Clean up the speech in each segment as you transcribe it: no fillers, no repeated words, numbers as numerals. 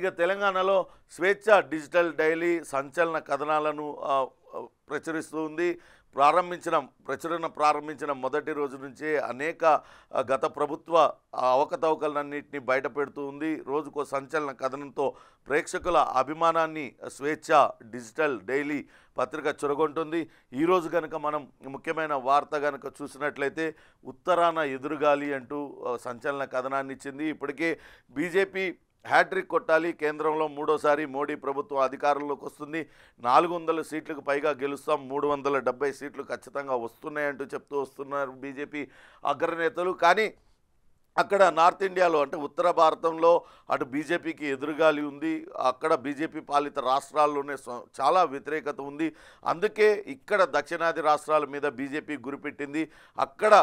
ఇక తెలంగాణలో స్వేచ్ఛ డిజిటల్ డైలీ సంచలన కథనాలను ప్రచురిస్తూ ఉంది. ప్రచురణ ప్రారంభించిన మొదటి రోజు నుంచే అనేక గత ప్రభుత్వ అవకతవకలన్నింటినీ బయటపెడుతూ ఉంది. రోజుకో సంచలన కథనంతో ప్రేక్షకుల అభిమానాన్ని స్వేచ్ఛ డిజిటల్ డైలీ పత్రిక చొరగొంటుంది. ఈరోజు కనుక మనం ముఖ్యమైన వార్త కనుక చూసినట్లయితే ఉత్తరాన ఎదురుగాలి అంటూ సంచలన కథనాన్ని ఇచ్చింది. ఇప్పటికే బీజేపీ హ్యాట్రిక్ కొట్టాలి, కేంద్రంలో మూడోసారి మోడీ ప్రభుత్వం అధికారంలోకి వస్తుంది, 400 సీట్లకు పైగా గెలుస్తాం, 370 సీట్లు ఖచ్చితంగా వస్తున్నాయంటూ చెప్తూ వస్తున్నారు బీజేపీ అగ్రనేతలు. కానీ అక్కడ నార్త్ ఇండియాలో అంటే ఉత్తర భారతంలో అటు బీజేపీకి ఎదురుగాలి ఉంది. అక్కడ బీజేపీ పాలిత రాష్ట్రాల్లోనే చాలా వ్యతిరేకత ఉంది. అందుకే ఇక్కడ దక్షిణాది రాష్ట్రాల మీద బీజేపీ గురిపెట్టింది. అక్కడ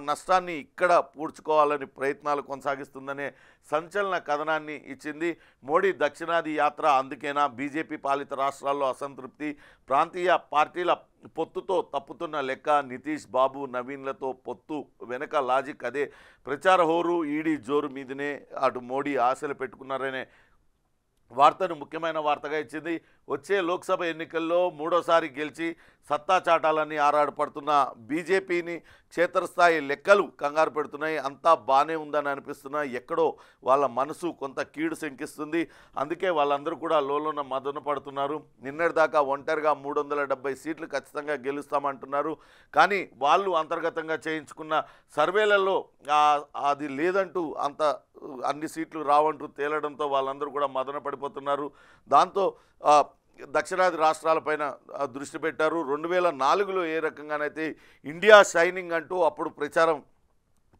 నష్టాన్ని ఇక్కడ పూడ్చుకోవాలని ప్రయత్నాలు కొనసాగిస్తుందనే సంచలన కథనాన్ని ఇచ్చింది. మోడీ దక్షిణాది యాత్ర అందుకేనా, బీజేపీ పాలిత రాష్ట్రాల్లో అసంతృప్తి, ప్రాంతీయ పార్టీల పొత్తుతో తప్పుతున్న లెక్క, నితీష్ బాబు నవీన్లతో పొత్తు వెనక లాజిక్ అదే, ప్రచార హోరు ఈడీ జోరు మీదనే అటు మోడీ ఆశలు పెట్టుకున్నారనే వార్తను ముఖ్యమైన వార్తగా ఇచ్చింది. వచ్చే లోక్సభ ఎన్నికల్లో మూడోసారి గెలిచి సత్తా చాటాలని ఆరాటపడుతున్న బీజేపీని క్షేత్రస్థాయి లెక్కలు కంగారు పెడుతున్నాయి. అంతా బాగానే ఉందని అనిపిస్తున్నా ఎక్కడో వాళ్ళ మనసు కొంత కీడు శంకిస్తుంది. అందుకే వాళ్ళందరూ కూడా లోలోన మదన పడుతున్నారు. నిన్నటిదాకా ఒంటరిగా 370 సీట్లు ఖచ్చితంగా గెలుస్తామంటున్నారు. కానీ వాళ్ళు అంతర్గతంగా చేయించుకున్న సర్వేలలో అది లేదంటూ అన్ని సీట్లు రావంటూ తేలడంతో వాళ్ళందరూ కూడా మదన పడిపోతున్నారు. దాంతో దక్షిణాది రాష్ట్రాలపైన దృష్టి పెట్టారు. 2004లో ఏ రకంగానైతే ఇండియా షైనింగ్ అంటూ అప్పుడు ప్రచారం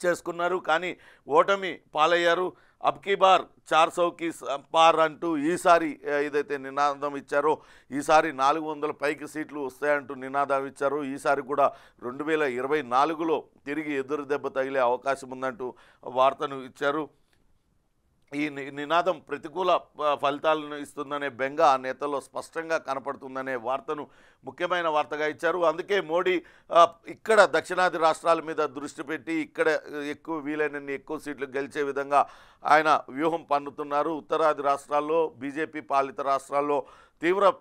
చేసుకున్నారు, కానీ ఓటమి పాలయ్యారు. అబ్కీ బార్ 400కి పార్ అంటూ ఈసారి ఏదైతే నినాదం ఇచ్చారో ఈసారి 400 పైకి సీట్లు వస్తాయంటూ నినాదం ఇచ్చారు. ఈసారి కూడా 2024లో తిరిగి ఎదురు దెబ్బ తగిలే అవకాశం ఉందంటూ వార్తను ఇచ్చారు. ఈ నినాదం ప్రతికూల ఫలితాలను ఇస్తుందనే బెంగ ఆ నేతల్లో స్పష్టంగా కనపడుతుందనే వార్తను ముఖ్యమైన వార్తగా ఇచ్చారు. అందుకే మోడీ ఇక్కడ దక్షిణాది రాష్ట్రాల మీద దృష్టి పెట్టి ఇక్కడ వీలైనన్ని ఎక్కువ సీట్లు గెలిచే విధంగా ఆయన వ్యూహం పన్నుతున్నారు. ఉత్తరాది రాష్ట్రాల్లో బీజేపీ పాలిత రాష్ట్రాల్లో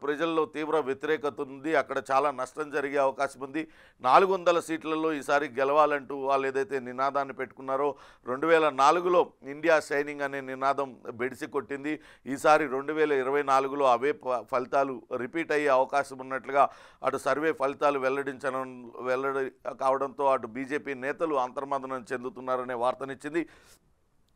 ప్రజల్లో తీవ్ర వ్యతిరేకత ఉంది. అక్కడ చాలా నష్టం జరిగే అవకాశం ఉంది. 400 సీట్లలో ఈసారి గెలవాలంటూ వాళ్ళు ఏదైతే నినాదాన్ని పెట్టుకున్నారో 2004లో ఇండియా షైనింగ్ అనే నినాదం బెడిసి కొట్టింది. ఈసారి 2024లో అవే ఫలితాలు రిపీట్ అయ్యే అవకాశం ఉన్నట్లుగా అటు సర్వే ఫలితాలు వెల్లడి కావడంతో అటు బీజేపీ నేతలు అంతర్మదనం చెందుతున్నారనే వార్తనిచ్చింది.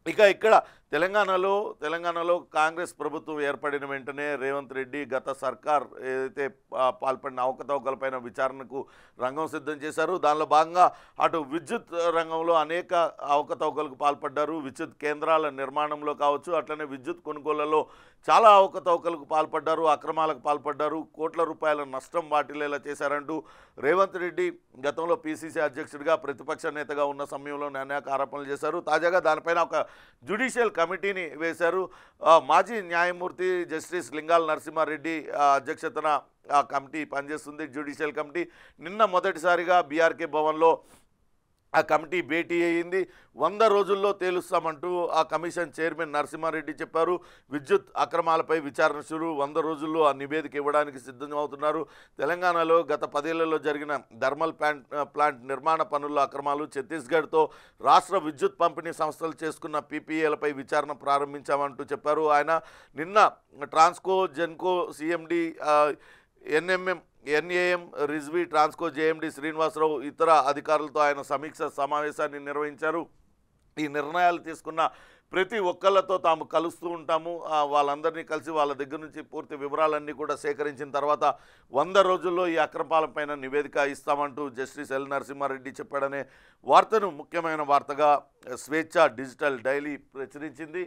ఇక్కడ తెలంగాణలో కాంగ్రెస్ ప్రభుత్వం ఏర్పడిన వెంటనే రేవంత్ రెడ్డి గత సర్కార్ ఏదైతే పాల్పడిన అవకతవకలపైన విచారణకు రంగం సిద్ధం చేశారు. దానిలో భాగంగా అటు విద్యుత్ రంగంలో అనేక అవకతవకలకు పాల్పడ్డారు. విద్యుత్ కేంద్రాల నిర్మాణంలో కావచ్చు, అట్లనే విద్యుత్ కొనుగోళ్లలో చాలా అవకతవకలకు పాల్పడ్డారు, అక్రమాలకు పాల్పడ్డారు, కోట్ల రూపాయల నష్టం వాటిల్లేలా చేశారంటూ రేవంత్ రెడ్డి గతంలో పీసీసీ అధ్యక్షుడిగా ప్రతిపక్ష నేతగా ఉన్న సమయంలో అనేక ఆరోపణలు చేశారు. తాజాగా దానిపైన ఒక జ్యుడిషియల్ కమిటీని వేశారు. మాజీ న్యాయమూర్తి జస్టిస్ లింగాల నరసింహారెడ్డి అధ్యక్షతన ఆ కమిటీ పనిచేస్తుంది. జ్యుడిషియల్ కమిటీ నిన్న మొదటిసారిగా బీఆర్కే భవన్లో ఆ కమిటీ భేటీ అయ్యింది. 100 రోజుల్లో తేలుస్తామంటూ ఆ కమిషన్ చైర్మన్ నరసింహారెడ్డి చెప్పారు. విద్యుత్ అక్రమాలపై విచారణ షురు, 100 రోజుల్లో ఆ నివేదిక ఇవ్వడానికి సిద్ధమవుతున్నారు. తెలంగాణలో గత 10 ఏళ్లలో జరిగిన థర్మల్ ప్లాంట్ నిర్మాణ పనుల్లో అక్రమాలు, ఛత్తీస్గఢ్తో రాష్ట్ర విద్యుత్ పంపిణీ సంస్థలు చేసుకున్న పీపీఏలపై విచారణ ప్రారంభించామంటూ చెప్పారు. ఆయన నిన్న Transco, Genco, CMD, N A M, Rizvi, Transco JMD Srinivasarao ఇతర అధికారులతో ఆయన సమీక్ష సమావేశాన్ని నిర్వహించారు. ఈ నిర్ణయాలు తీసుకున్న ప్రతి ఒక్కళ్ళతో తాము కలుస్తూ ఉంటాము, వాళ్ళందరినీ కలిసి వాళ్ళ దగ్గర నుంచి పూర్తి వివరాలన్నీ కూడా సేకరించిన తర్వాత 100 రోజుల్లో ఈ అక్రమాలపైన నివేదిక ఇస్తామంటూ జస్టిస్ ఎల్ నరసింహారెడ్డి చెప్పాడనే వార్తను ముఖ్యమైన వార్తగా స్వేచ్ఛ డిజిటల్ డైలీ ప్రచురించింది.